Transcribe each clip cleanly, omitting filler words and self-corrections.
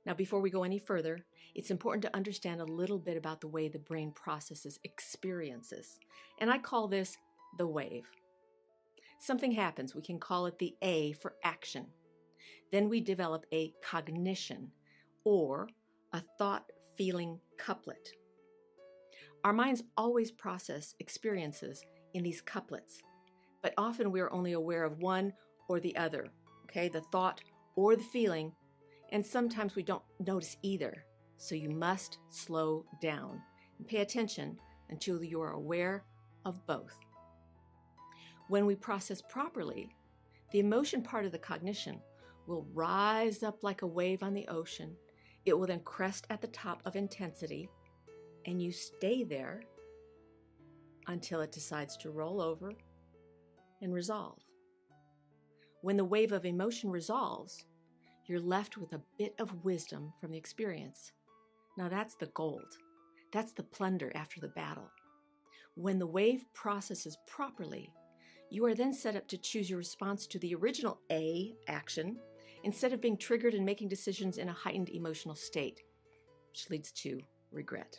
Now, before we go any further, it's important to understand a little bit about the way the brain processes experiences. And I call this the wave. Something happens, we can call it the A for action. Then we develop a cognition, or a thought-feeling couplet. Our minds always process experiences in these couplets, but often we are only aware of one or the other, okay? The thought or the feeling, and sometimes we don't notice either. So you must slow down and pay attention until you are aware of both. When we process properly, the emotion part of the cognition will rise up like a wave on the ocean. It will then crest at the top of intensity, and you stay there until it decides to roll over and resolve. When the wave of emotion resolves, you're left with a bit of wisdom from the experience. Now that's the gold. That's the plunder after the battle. When the wave processes properly, you are then set up to choose your response to the original A action instead of being triggered and making decisions in a heightened emotional state, which leads to regret.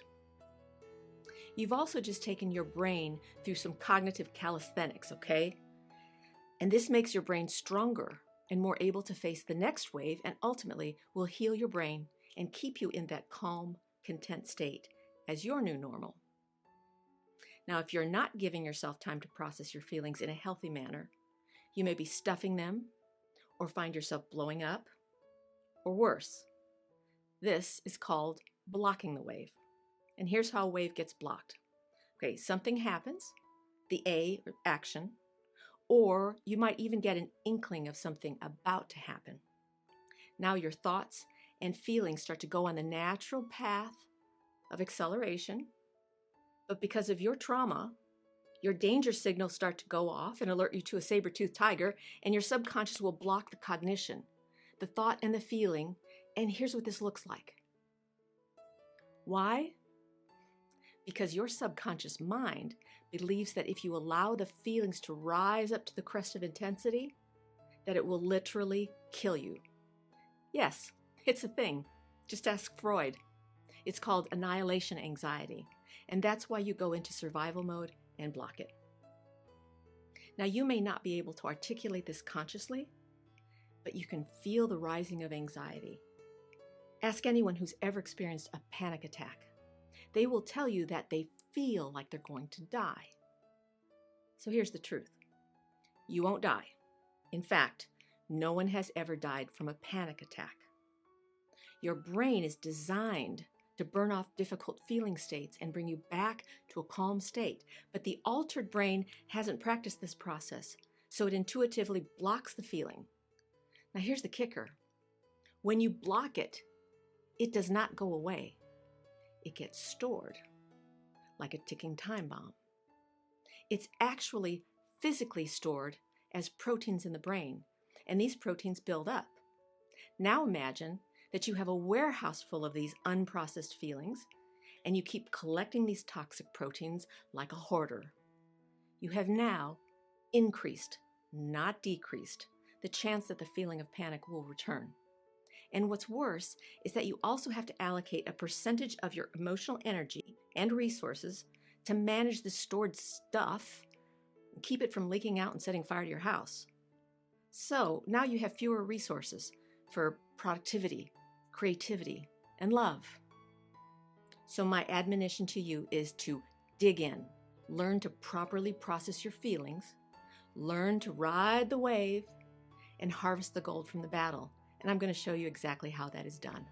You've also just taken your brain through some cognitive calisthenics, okay? And this makes your brain stronger and more able to face the next wave, and ultimately will heal your brain and keep you in that calm, content state as your new normal. Now, if you're not giving yourself time to process your feelings in a healthy manner, you may be stuffing them or find yourself blowing up, or worse. This is called blocking the wave. And here's how a wave gets blocked. Okay, something happens, the A action, or you might even get an inkling of something about to happen. Now your thoughts and feelings start to go on the natural path of acceleration, but because of your trauma, your danger signals start to go off and alert you to a saber-toothed tiger, and your subconscious will block the cognition, the thought and the feeling, and here's what this looks like. Why? Because your subconscious mind believes that if you allow the feelings to rise up to the crest of intensity, that it will literally kill you. Yes, it's a thing. Just ask Freud. It's called annihilation anxiety, and that's why you go into survival mode and block it. Now, you may not be able to articulate this consciously, but you can feel the rising of anxiety. Ask anyone who's ever experienced a panic attack. They will tell you that they feel like they're going to die. So here's the truth. You won't die. In fact, no one has ever died from a panic attack. Your brain is designed to burn off difficult feeling states and bring you back to a calm state. But the altered brain hasn't practiced this process, so it intuitively blocks the feeling. Now here's the kicker. When you block it, it does not go away. It gets stored like a ticking time bomb. It's actually physically stored as proteins in the brain, and these proteins build up. Now imagine that you have a warehouse full of these unprocessed feelings, and you keep collecting these toxic proteins like a hoarder. You have now increased, not decreased, the chance that the feeling of panic will return. And what's worse is that you also have to allocate a percentage of your emotional energy and resources to manage the stored stuff and keep it from leaking out and setting fire to your house. So now you have fewer resources for productivity, creativity, and love. So my admonition to you is to dig in, learn to properly process your feelings, learn to ride the wave, and harvest the gold from the battle. And I'm going to show you exactly how that is done.